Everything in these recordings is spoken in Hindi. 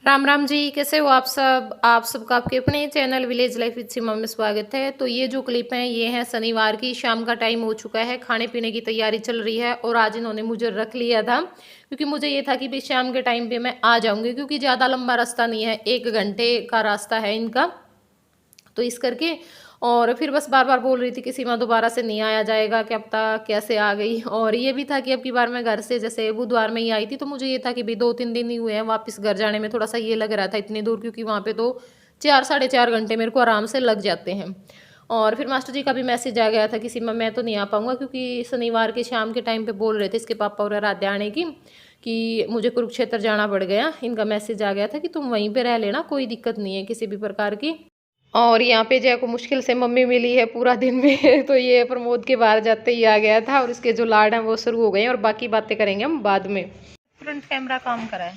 राम राम जी, कैसे हो आप सब। आप सबका आपके अपने चैनल विलेज लाइफ विद सीमा में स्वागत है। तो ये जो क्लिप है ये है शनिवार की शाम का टाइम हो चुका है, खाने पीने की तैयारी चल रही है और आज इन्होंने मुझे रख लिया था क्योंकि मुझे ये था कि भाई शाम के टाइम पे मैं आ जाऊंगी क्योंकि ज़्यादा लंबा रास्ता नहीं है, 1 घंटे का रास्ता है इनका। तो इस करके और फिर बस बार बार बोल रही थी कि सीमा दोबारा से नहीं आया जाएगा, क्या पता कैसे आ गई। और ये भी था कि अब की बार मैं घर से जैसे बुधवार में ही आई थी तो मुझे ये था कि भाई 2-3 दिन ही हुए हैं वापस घर जाने में, थोड़ा सा ये लग रहा था इतनी दूर, क्योंकि वहाँ पे तो 4-4.5 घंटे मेरे को आराम से लग जाते हैं। और फिर मास्टर जी का भी मैसेज आ गया था कि सीमा मैं तो नहीं आ पाऊँगा, क्योंकि शनिवार के शाम के टाइम पे बोल रहे थे इसके पापा और आराध्या आने की कि मुझे कुरुक्षेत्र जाना पड़ गया। इनका मैसेज आ गया था कि तुम वहीं पे रह लेना, कोई दिक्कत नहीं है किसी भी प्रकार की। और यहाँ पे जय को मुश्किल से मम्मी मिली है पूरा दिन में तो ये प्रमोद के बाहर जाते ही आ गया था और इसके जो लाड हैं वो शुरू हो गए हैं और बाकी बातें करेंगे हम बाद में। फ्रंट कैमरा काम करा है,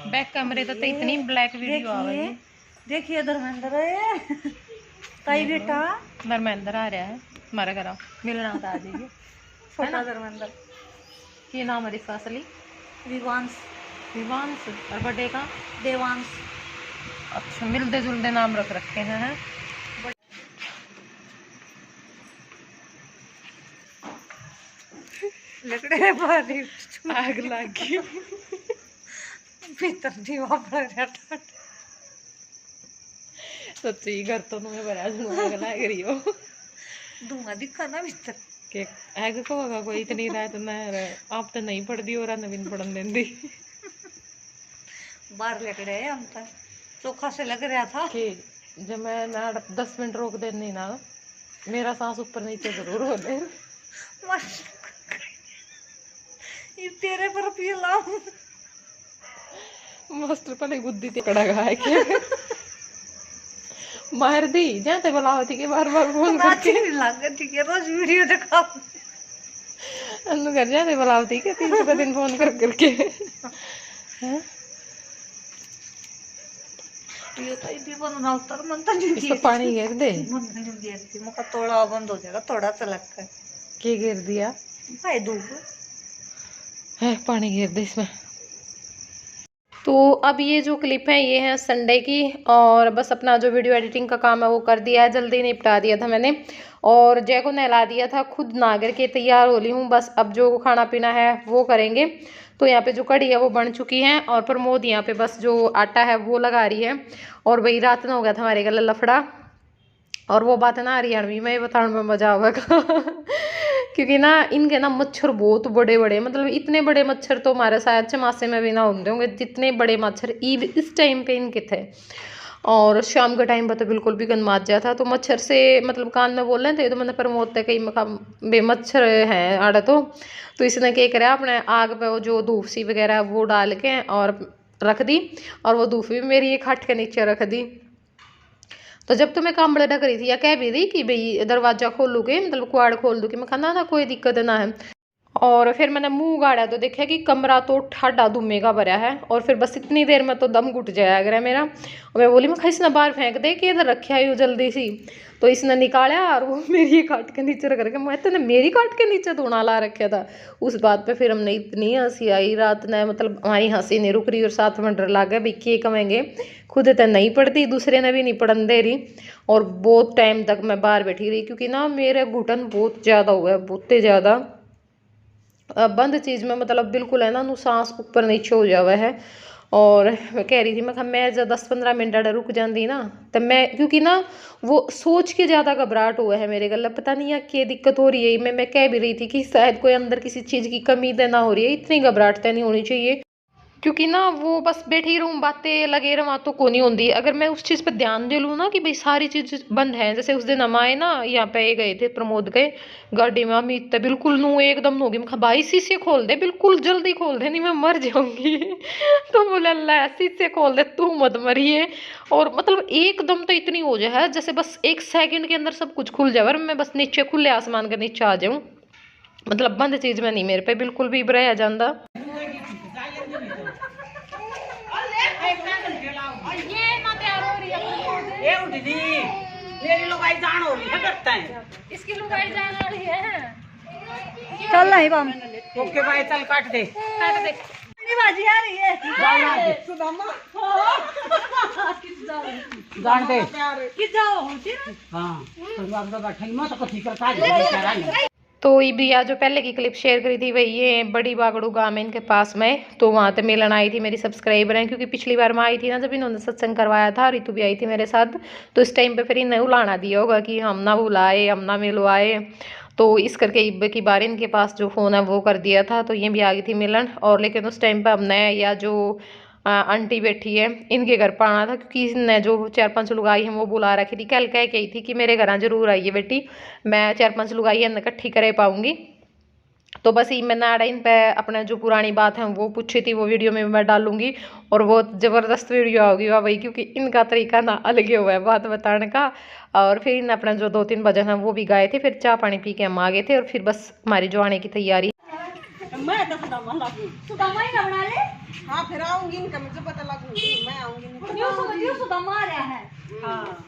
बैक कैमरे तो इतनी ब्लैक वीडियो आ रही है। देखिए धर्मेंद्र है ताई बेटा, धर्मेंद्र आ रहा है हमारे घर, मिलना था आ जाइए। छोटा धर्मेंद्र। ये नाम है इसका असली विवांश। विवांश और बर्थडे का देवांश। अच्छा, मिलते जुलते नाम रख रखे हैं। लकड़े भारी आग लगी भीतर दीवा पर रहता। सच्ची घर तो तुम्हें बड़ा आग लग रही हो। धुआं दिखा ना भीतर के आग को होगा कोई इतनी रात में आप तो नहीं पड़ दी और नवीन पड़न देंदी। बाहर लकड़े है हम तक चोखा से लग रहा था कि जब मैं ना 10 मिनट रोक देनी ना मेरा सांस ऊपर नीचे जरूर हो दे। ये तेरे पर पी लाऊं मास्टर पहले गुद्दी ते कड़ा है के मार दी जाते बोला होती के बार बार फोन करके नहीं लग ठीक है। रोज वीडियो दिखा अन्नू घर जाते बोला होती के 3 दिन फोन कर करके हैं। ये तो इतनी बंद ना उतर मन तो नहीं इसको पानी गिर दे, बंद नहीं दिया थी मुका थोड़ा बंद हो जाएगा, थोड़ा सा लगता है। के गिर दिया भाई धूप है, पानी गिर दे इसमें। तो अब ये जो क्लिप है ये है संडे की और बस अपना जो वीडियो एडिटिंग का काम है वो कर दिया है, जल्दी निपटा दिया था मैंने और जय को नहला दिया था, खुद नहा कर के तैयार हो ली हूँ। बस अब जो खाना पीना है वो करेंगे। तो यहाँ पे जो कड़ी है वो बन चुकी है और प्रमोद यहाँ पे बस जो आटा है वो लगा रही है। और वही रात में हो गया था हमारे गले लफड़ा और वो बात ना हरियाणवी में बताने में मजा आवेगा क्योंकि ना इनके ना मच्छर बहुत बड़े बड़े, मतलब इतने बड़े मच्छर तो हमारे शायद चमासे में भी ना होंगे होंगे जितने बड़े मच्छर इस टाइम पे इनके थे। और शाम के टाइम पर तो बिल्कुल भी गंदमात जाता था। तो मच्छर से मतलब कान में बोल रहे थे तो मैंने प्रमोद तक कहीं बे मच्छर हैं आड़ा तो इसने क्या करा अपने आग पे वो जो धूप सी वगैरह वो डाल के और रख दी और वो धूप भी मेरी एक खाट के नीचे रख दी। तो जब तो मैं काम बड़ा ढक रही थी या कह भी रही कि भाई दरवाजा खोलूगे मतलब कुआड़ खोल दूँगी, मैं कहना था कोई दिक्कत ना है। और फिर मैंने मुंह गाड़ा तो देखा कि कमरा तो ठाडा दुमे का भरा है और फिर बस इतनी देर में तो दम घुट जाया अगर मेरा। और मैं बोली मैं इसने बाहर फेंक दे कि इधर रखा है जल्दी सी। तो इसने निकाला और वो मेरी काट के नीचे रख रखे, मैं तो मेरी काट के नीचे धोना ला रखा था। उस बात पे फिर हमने इतनी हंसी आई रात ने, मतलब हमारी हंसी नहीं रुक रही और साथ में डर लग गया भाई के कमेंगे, खुद तो नहीं पढ़ती दूसरे ने भी नहीं पढ़न दे रही। और बहुत टाइम तक मैं बाहर बैठी रही क्योंकि ना मेरे घुटन बहुत ज़्यादा हुआ है, बहुत ज़्यादा बंद चीज़ में मतलब बिल्कुल है ना सांस ऊपर नीचे हो जावा है। और मैं कह रही थी मैं जब 10-15 मिनट रुक जाती ना तब मैं, क्योंकि ना वो सोच के ज़्यादा घबराहट हुआ है मेरे गले, पता नहीं है क्या दिक्कत हो रही है। मैं कह भी रही थी कि शायद कोई अंदर किसी चीज़ की कमी तो ना हो रही है, इतनी घबराहट तो नहीं होनी चाहिए क्योंकि ना वो बस बैठी रहूँ बातें लगे रहा तो को नहीं होती। अगर मैं उस चीज़ पर ध्यान दे लूँ ना कि भाई सारी चीज़ बंद है, जैसे उस दिन हम आए ना यहाँ पे गए थे प्रमोद गए गाड़ी में, अमित तो बिल्कुल नू एकदम होगी, मैं भाई शीशे खोल दे बिल्कुल जल्दी खोल दे नहीं मैं मर जाऊंगी तो बोले अल्लाह शीशे खोल दे तू मत मरिए। और मतलब एकदम तो इतनी हो जाए जैसे बस 1 सेकंड के अंदर सब कुछ खुल जाए और मैं बस नीचे खुले आसमान के नीचे आ जाऊँ, मतलब बंद चीज़ में नहीं मेरे पे बिल्कुल भी रह जाता। मेरी लुगाई जान हो रही है करता है, इसकी लुगाई जान हो रही है। चल नहीं बम ओके भाई चल काट दे बाजी आ रही है जान दे कि जाओ हाँ तो बैठे मत कथी करता तो ये भैया जो पहले की क्लिप शेयर करी थी वही ये बड़ी बागड़ू गांव है इनके पास में, तो वहाँ पे मिलन आई थी मेरी सब्सक्राइबर हैं, क्योंकि पिछली बार मैं आई थी ना जब इन्होंने सत्संग करवाया था, रितु भी आई थी मेरे साथ, तो इस टाइम पे फिर इन्हें उलाना दिया होगा कि हम ना बुलाए हम ना मिलवाए, तो इस करके इब्बे की बार इनके पास जो फ़ोन है वो कर दिया था, तो ये भी आ गई थी मिलन। और लेकिन उस टाइम पर हमने या जो आंटी बैठी है इनके घर पर आना था, क्योंकि इसने जो 4-5 लुगाई हैं वो बुला रखी थी, कल कह गई थी कि मेरे घर जरूर आइए बेटी, मैं 4-5 लुगाई इकट्ठी कर पाऊँगी। तो बस ये मैंने आड़ा इन पे अपने जो पुरानी बात है वो पूछी थी, वो वीडियो में मैं डालूंगी, और वो ज़बरदस्त वीडियो होगी वही, क्योंकि इनका तरीका ना अलग ही हुआ है बात बताने का। और फिर इन अपना जो 2-3 भजन हैं वो भी गाए थे, फिर चाय पानी पी के हम आ गए थे, और फिर बस हमारी जो आने की तैयारी। मैं तो सुदामा ही ना बना ले। हाँ फिर आऊंगी, इनका मुझे पता लगूंगी, मैं आऊंगी न्यू सुदामा आ रहा है। हाँ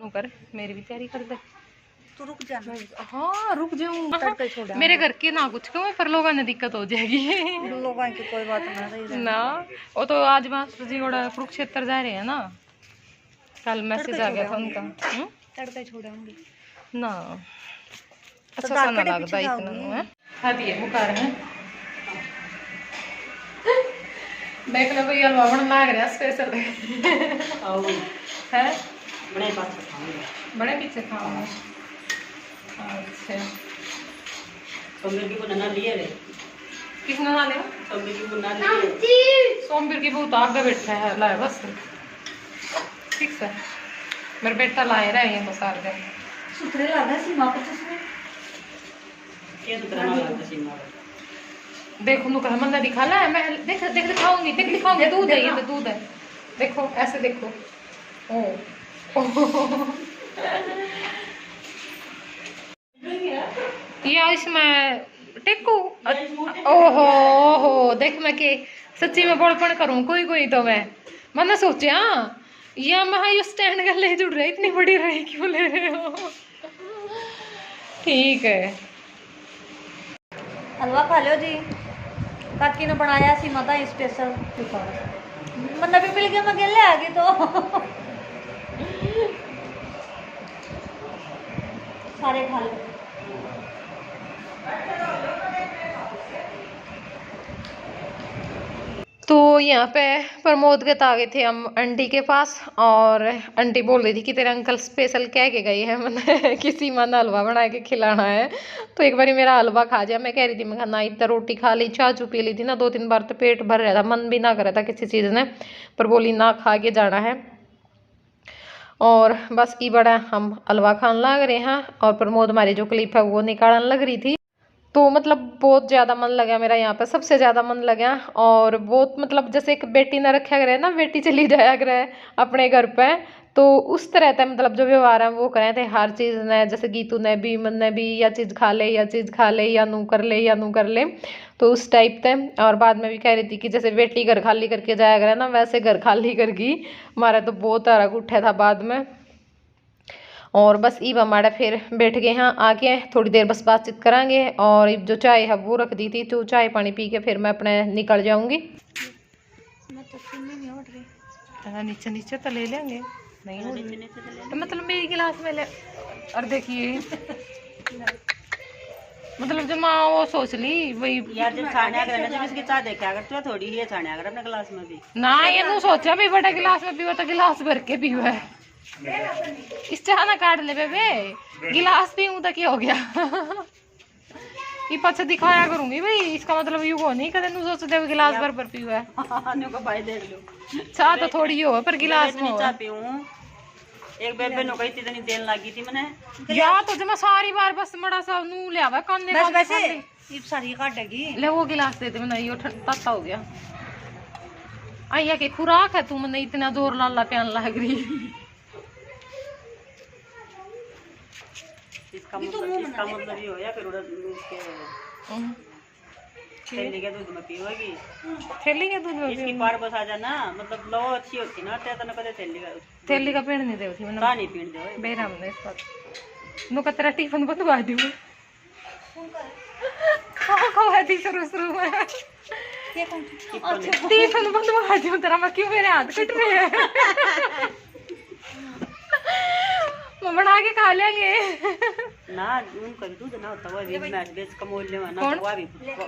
कर मेरी भी तैयारी कर दे। तू रुक जाना। हाँ रुक जाऊँ, तड़का छोड़ा मेरे घर के ना कुछ क्यों, पर लोगों ने दिक्कत हो जाएगी लोगों की कोई बात नहीं ना। वो तो आज मास्टर जी थोड़ा कुरुक्षेत्र जा रहे हैं ना, कल मैसेज आ गया था उनका। तड़का छोड़ाऊंगी ना अच्छा सा ना लगता इतना है। हाँ दिए बुखार है देख लो भाई, हलवा बना लग रहा स्पेशल है, बड़े पीछे खाओ। अच्छा किसने ना लिया? सोमवीर की बहुत आगे बैठा है लाए बस ठीक से, मेरे बेटा लाए रहे हैं मसार दे सुथरे लगा सीमा को इसमें देखो नु कहा मंदा दिखा ला, मैं देख देख दिखाऊंगी, देख दिखाऊंगी, दूध है ये तो दूध है, देखो ऐसे देखो। या इसमें टेकू ओहो देख मैं के सच्ची में बड़पन करूं कोई कोई, तो मैंने सोचा या मैं ये स्टैंड कर ले जुड़ रही, इतनी बड़ी रही क्यों ले रहे हो? ठीक है हलवा खा लो जी, काकी ने बनाया सी माता स्पेशल, मतलब भी मिल गया मैं अकेले आ गई तो सारे खा लो। तो यहाँ पे प्रमोद के आ गए थे हम आंटी के पास, और आंटी बोल रही थी कि तेरे अंकल स्पेशल कह के गए हैं मैंने किसी मन हलवा बना के खिलाना है, तो एक बार मेरा हलवा खा जा। मैं कह रही थी मैं खाना इतना रोटी खा ली, चाय चू पी ली थी ना 2-3 बार, तो पेट भर रहा था, मन भी ना कर रहा था किसी चीज़ ने, पर बोली ना खा के जाना है। और बस ई बड़ा हम हलवा खाने लग रहे हैं, और प्रमोद हमारी जो क्लिप है वो निकालने लग रही थी, तो मतलब बहुत ज़्यादा मन लगा मेरा यहाँ पे, सबसे ज़्यादा मन लगा। और बहुत मतलब जैसे एक बेटी न रखा करे ना, बेटी चली जाया करे अपने घर पे, तो उस तरह था मतलब जो व्यवहार है वो करे थे हर चीज़ ने, जैसे गीतू ने भी मन ने भी या चीज़ खा ले या चीज़ खा ले या नू कर ले या नू कर ले, तो उस टाइप थे। और बाद में भी कह रही थी कि जैसे बेटी घर खाली करके जाया करे ना, वैसे घर खाली कर गई हमारा, तो बहुत तारा उठा था बाद में। और बस ईब हमारा फिर बैठ गए हैं आके, थोड़ी देर बस बातचीत करांगे, और जो चाय है वो रख दी थी, तो चाय पानी पी के फिर मैं अपने निकल जाऊंगी। नीचे नीचे तो ले लेंगे, नहीं तो मतलब मेरी गिलास में ले, और देखिए मतलब जो माँ वो सोच ली वही यार, जब छाने अगर जब इसकी चाय देखा अगर तो थोड़ी ही छाने अगर अपने गिलास में भी ना, ये नू सोचा भी बड़ा गिलास में पीवा, तो गिलास भर के पीवा है, इस चाह ना काट ले बेबे, गिलास पीऊं तो क्या हो गया ये पीछे दिखाया करूंगी भाई, इसका मतलब यू को नहीं कदे सोच दे गिलास भर भर पीवा है, देख लो चाह तो थोड़ी हो पर गिलास में हो। चाय पीऊं एक बेबे नो कही इतनी देर लगी थी मैंने, या तो जब मैं सारी बार बस बड़ा सा नू ले आवा काने बस वैसे ये सारी काटेगी, ले वो गिलास दे दे, मैंने यो ठंडा हो गया। आइया के खुराक है तू मैंने इतना जोर लाला प्यान लग रही, इसका मतलब ये हो या फिर उसके थैली के दूध में पीओगी। थैली के दूध में इसकी पार बसा जाना, मतलब लो अच्छी होती ना, ते तो कदे थैली का पेड़ नहीं देती का नहीं पीण दे बेराम ने इस पर नो का तेरा टिफिन बनवा दूँ खाओ थी शुरू में टिफिन बनवा दूँ तेरा, मैं क्यों मेरे हाथ कट रहे हैं बना के खा लेंगे ना। उनका भी दूध ना होता, वो भी मैच बेच कमोल ले ना, कौन? वो भी देखो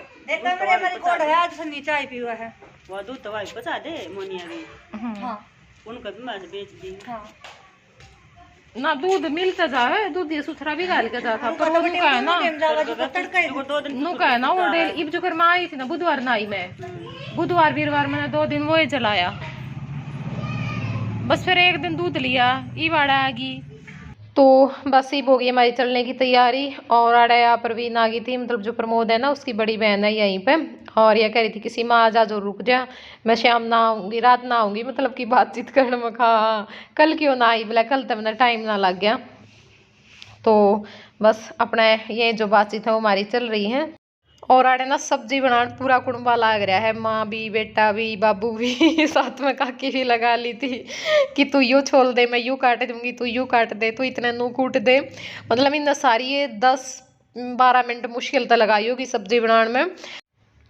मेरे रिकॉर्ड है, आज से चाय पीवा है। वो दूध तो भी बचा दे मोनिया भी, हाँ उनका भी मैच बेच दी। हाँ ना दूध मिलता जाए, दूध ये सुथरा भी गाल के जाता, पर वो नुका है ना, नुका है ना वो डेली। इब जो कर मैं आई थी ना बुधवार ना आई मैं, बुधवार वीरवार मैंने 2 दिन वो ही चलाया, बस फिर एक दिन दूध लिया, ई वाड़ा आ गई। तो बस ही हो गई हमारी चलने की तैयारी। और आड़ा यहाँ प्रवीण आ गई थी, मतलब जो प्रमोद है ना उसकी बड़ी बहन है यहीं पे, और यह कह रही थी किसी माँ आ जा जो रुक जा, मैं शाम ना आऊँगी, रात ना आऊँगी, मतलब कि बातचीत करने में खा कल क्यों ना आई, बोला कल तक मैंने टाइम ना लग गया। तो बस अपना ये जो बातचीत है वो हमारी चल रही है। और आड़े ना सब्जी बनाने पूरा कुड़बा लाग रहा है, माँ भी बेटा भी बाबू भी साथ में काकी भी लगा ली थी कि तू यूँ छोल दे, मैं यूँ काट दूंगी, तू यूँ काट दे, तू इतने नू कूट दे, मतलब इन सारी ये 10-12 मिनट मुश्किल तो लगाई होगी सब्जी बनाने में,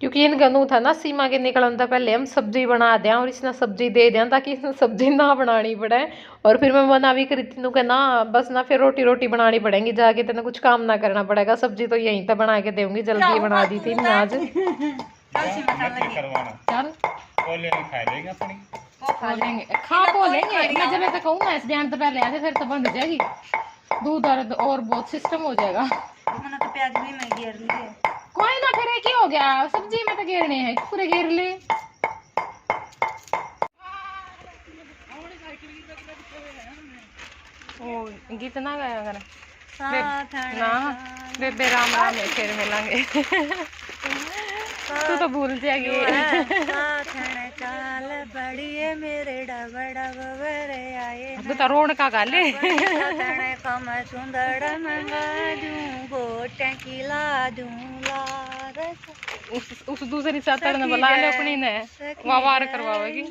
क्योंकि इनका नू था ना सीमा के निकलने तो पहले हम सब्जी बना दें और इसने सब्जी दे दें ताकि इसने सब्जी ना बनानी पड़े। और फिर मैं बना भी करी थी कि ना बस ना फिर रोटी बनानी पड़ेगी जाके, तेने कुछ काम ना करना पड़ेगा, सब्जी तो यहीं तक बना के देंगी, जल्दी बना दी थी मैं आज। चल खा पो लेंगे, मैं जब तक कहूँगा इस बयान तो पहले आ जाए फिर तो बंद हो जाएगी, दूध और बहुत सिस्टम हो जाएगा। मैंने तो प्याज भी मैं घेर लिए, कोई ना फिर क्या हो गया, सब्जी में तो घेरने हैं पूरे घेर ले। ओ गीत ना गाया कर ना, बेबे राम राम है फिर मिलेंगे तू तो भूल जाएगी। तू तो रोड का गाले उस दूसरी सातर ने बुला ले अपनी ने वार करवाएगी।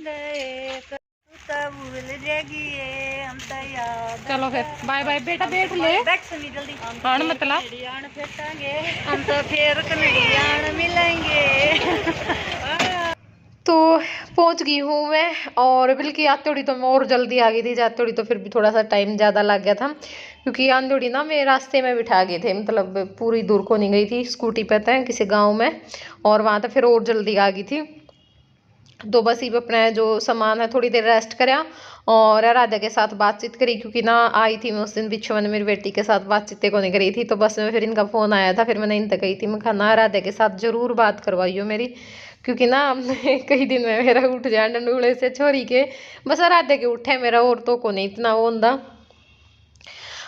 चलो फिर बाय बाय बेटा, बैठ ले जल्दी हाँ मतलब हम तो फिर कनेडियन मिलेंगे। तो पहुंच गई हूँ मैं, और बल्कि आतोड़ी तो मैं और जल्दी आ गई थी, जातोड़ी तो फिर भी थोड़ा सा टाइम ज़्यादा लग गया था, क्योंकि आंदोड़ी ना मैं रास्ते में बिठा गए थे, मतलब पूरी दूर को नहीं गई थी, स्कूटी पे थे किसी गांव में, और वहाँ तो फिर और जल्दी आ गई थी। तो बस ये अपना जो सामान है थोड़ी देर रेस्ट करा और राधा के साथ बातचीत करी, क्योंकि ना आई थी मैं उस दिन पीछे, मैंने मेरी बेटी के साथ बातचीत को नहीं करी थी, तो बस में फिर इनका फ़ोन आया था, फिर मैंने इन तक गई थी, मैं खाना राधा के साथ ज़रूर बात करवाइयो मेरी, क्योंकि ना कई दिन में मेरा उठ जाए डंडूले से छोरी के, बस राधा के उठे मेरा और तो को नहीं इतना वो होंदा।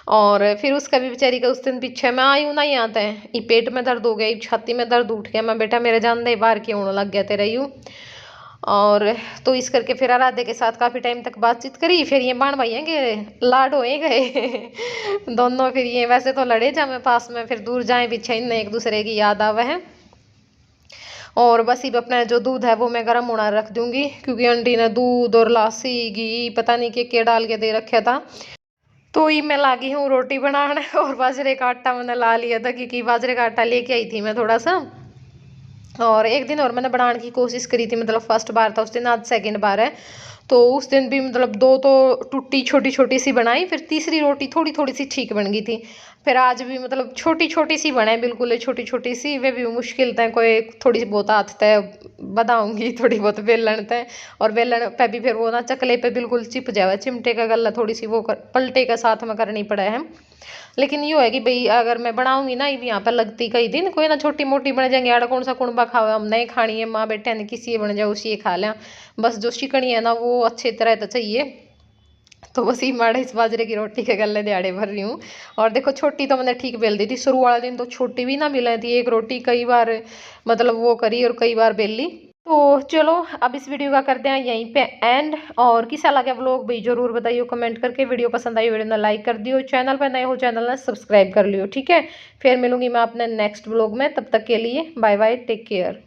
और फिर उसका भी बेचारी का उस दिन पीछे मैं आई हूँ ना यहाँ आता है, ये पेट में दर्द हो गया, छाती में दर्द उठ गया, मैं बेटा मेरे जान दे बाहर क्यों होने लग गया तेरा यूँ। और तो इस करके फिर राधे के साथ काफ़ी टाइम तक बातचीत करी, फिर ये बाण भाई के लाड होए गए दोनों, फिर ये वैसे तो लड़े जा मैं पास में, फिर दूर जाए पीछे इन एक दूसरे की याद आवे है। और बस ये अपना जो दूध है वो मैं गर्म होना रख दूंगी, क्योंकि आंटी ने दूध और लासी घी पता नहीं क्या डाल के दे रखा था। तो ये मैं लागी हूँ रोटी बनाने, और बाजरे का आटा मैंने ला लिया था, क्योंकि बाजरे का आटा लेके आई थी मैं थोड़ा सा, और एक दिन और मैंने बनाने की कोशिश करी थी, मतलब फर्स्ट बार था उस दिन, आज सेकंड बार है। तो उस दिन भी मतलब 2 तो टूटी छोटी छोटी सी बनाई, फिर तीसरी रोटी थोड़ी थोड़ी सी ठीक बन गई थी, फिर आज भी मतलब छोटी छोटी सी बनाए, बिल्कुल छोटी छोटी सी, वे भी मुश्किल तय कोई थोड़ी बहुत हाथ तय बताऊँगी, थोड़ी बहुत बेलन तय, और बेलन पे भी फिर वो ना चकले पे बिल्कुल चिप जाए, चिमटे का गला थोड़ी सी वो पलटे के साथ में करनी पड़ा है। लेकिन यो है कि भाई अगर मैं बनाऊंगी ना, ये यहाँ पर लगती कई दिन, कोई ना छोटी मोटी बन जाएंगे, आड़ा कौन सा कुणबा खावे, हम नहीं खानी है, माँ बेटे ने किसी बन जाए उसी खा लें, बस जो शिकनी है ना वो अच्छी तरह तो चाहिए। तो बस ही माड़े इस बाजरे की रोटी के गले दिहाड़े भर रही हूँ। और देखो छोटी तो मैंने ठीक बेल दी थी, शुरू वाले दिन तो छोटी भी ना मिल थी, एक रोटी कई बार मतलब वो करी और कई बार बेल ली। तो चलो अब इस वीडियो का करते हैं यहीं पे एंड, और कैसा लगा व्लॉग भाई जरूर बताइए कमेंट करके, वीडियो पसंद आई वीडियो ने लाइक कर दियो, चैनल पर नए हो चैनल ने सब्सक्राइब कर लियो, ठीक है। फिर मिलूंगी मैं अपने नेक्स्ट व्लॉग में, तब तक के लिए बाय बाय, टेक केयर।